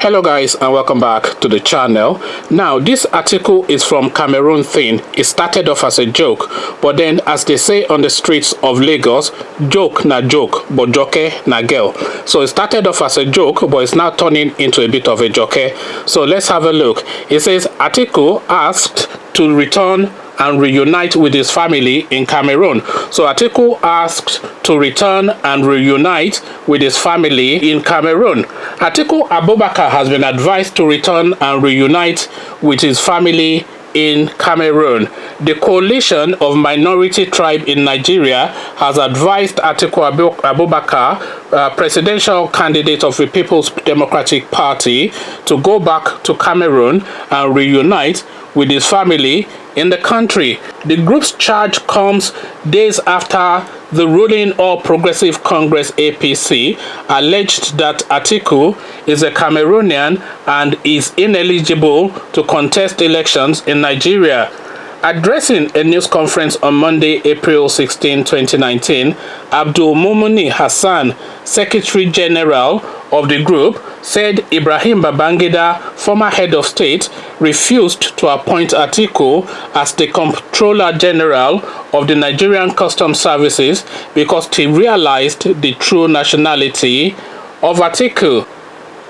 Hello guys, and welcome back to the channel. Now this article is from Cameroon thing. It started off as a joke, but then as they say on the streets of Lagos, joke na joke, but joke na girl. So it started off as a joke, but it's now turning into a bit of a joke. So let's have a look. It says Atiku asked to return and reunite with his family in Cameroon. So Atiku asked to return and reunite with his family in Cameroon. Atiku Abubakar has been advised to return and reunite with his family in Cameroon. The coalition of minority tribe in Nigeria has advised Atiku Abubakar, presidential candidate of the People's Democratic Party, to go back to Cameroon and reunite with his family in the country. The group's charge comes days after the ruling All Progressive Congress APC alleged that Atiku is a Cameroonian and is ineligible to contest elections in Nigeria. Addressing a news conference on Monday, April 16, 2019, Abdul Mumuni Hassan, Secretary General of the group, said Ibrahim Babangida, former head of state, refused to appoint Atiku as the Comptroller General of the Nigerian Customs Services because he realized the true nationality of Atiku.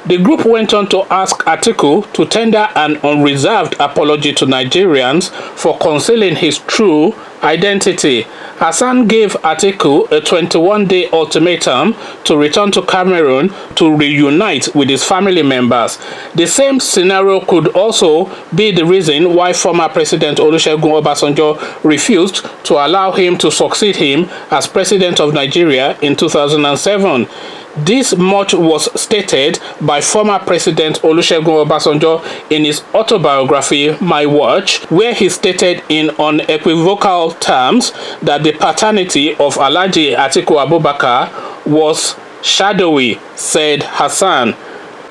The group went on to ask Atiku to tender an unreserved apology to Nigerians for concealing his true identity. Hassan gave Atiku a 21-day ultimatum to return to Cameroon to reunite with his family members. The same scenario could also be the reason why former President Olusegun Obasanjo refused to allow him to succeed him as President of Nigeria in 2007. This much was stated by former President Olusegun Obasanjo in his autobiography, My Watch, where he stated in unequivocal terms that the paternity of Alhaji Atiku Abubakar was shadowy, said Hassan.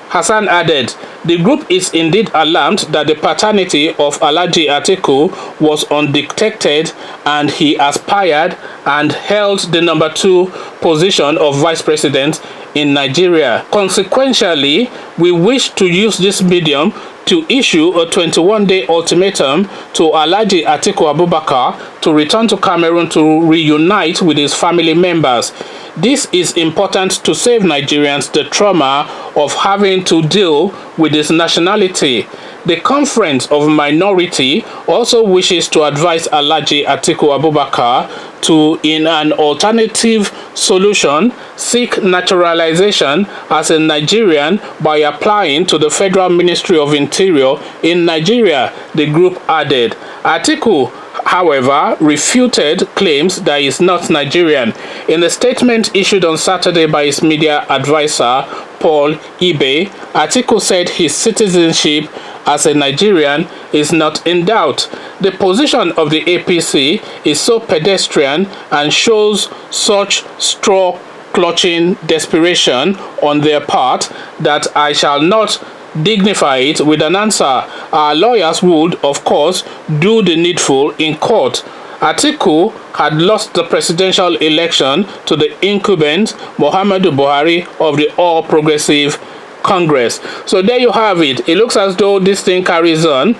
Hassan added, the group is indeed alarmed that the paternity of Alhaji Atiku was undetected and he aspired and held the number 2 position of vice president in Nigeria. Consequently, we wish to use this medium to issue a 21-day ultimatum to Alhaji Atiku Abubakar to return to Cameroon to reunite with his family members. This is important to save Nigerians the trauma of having to deal with his nationality. The Conference of Minority also wishes to advise Alhaji Atiku Abubakar to, in an alternative solution, seek naturalization as a Nigerian by applying to the Federal Ministry of Interior in Nigeria, the group added. Atiku, however, refuted claims that he is not Nigerian. In a statement issued on Saturday by his media advisor, Paul Ibe, Atiku said his citizenship as a Nigerian is not in doubt. The position of the APC is so pedestrian and shows such straw-clutching desperation on their part that I shall not dignify it with an answer. Our lawyers would, of course, do the needful in court. Atiku had lost the presidential election to the incumbent Muhammadu Buhari of the All Progressive Congress. So there you have it. It looks as though this thing carries on.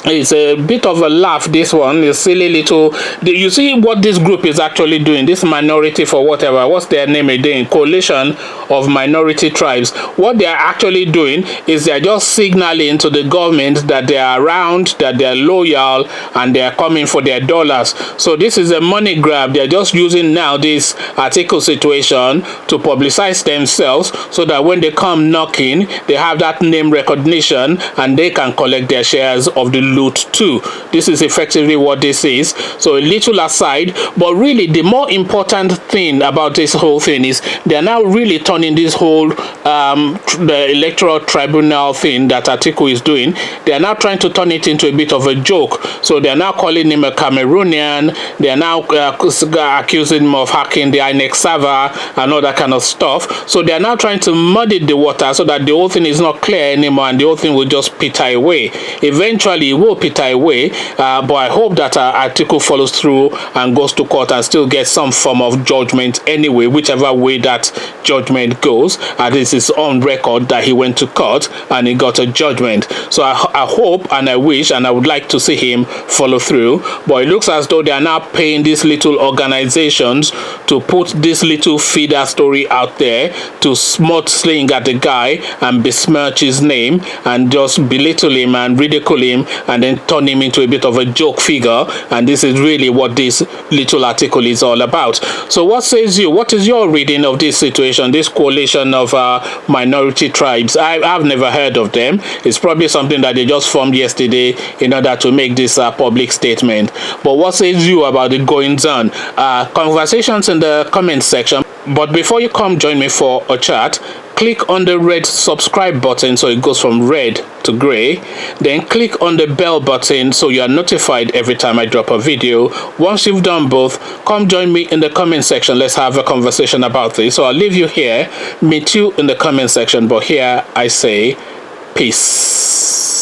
It's a bit of a laugh, this one. It's silly little. You see what this group is actually doing, this minority for whatever, what's their name again? Coalition of minority tribes. What they are actually doing is they're just signaling to the government that they are around, that they are loyal, and they are coming for their dollars. So this is a money grab. They're just using now this article situation to publicize themselves so that when they come knocking, they have that name recognition and they can collect their shares of the loot too. This is effectively what this is. So a little aside, but really the more important thing about this whole thing is they are now really turning this whole the electoral tribunal thing that Atiku is doing. They are now trying to turn it into a bit of a joke. So they are now calling him a Cameroonian. They are now accusing him of hacking the INEC server and all that kind of stuff. So they are now trying to muddy the water so that the whole thing is not clear anymore and the whole thing will just peter away. Eventually, will peter away, but I hope that Atiku follows through and goes to court and still gets some form of judgment anyway, whichever way that judgment goes. This is on record that he went to court and he got a judgment. So I hope and I wish and I would like to see him follow through. But it looks as though they are now paying these little organizations to put this little feeder story out there to smut sling at the guy and besmirch his name and just belittle him and ridicule him and then turn him into a bit of a joke figure. And this is really what this little article is all about. So what says you? What is your reading of this situation, this coalition of minority tribes? I've never heard of them. It's probably something that they just formed yesterday in order to make this public statement. But what says you about the goings on? Conversations in the comment section. But before you come join me for a chat, click on the red subscribe button so it goes from red to gray. Then click on the bell button so you are notified every time I drop a video. Once you've done both, come join me in the comment section. Let's have a conversation about this. So I'll leave you here, meet you in the comment section, but here I say peace.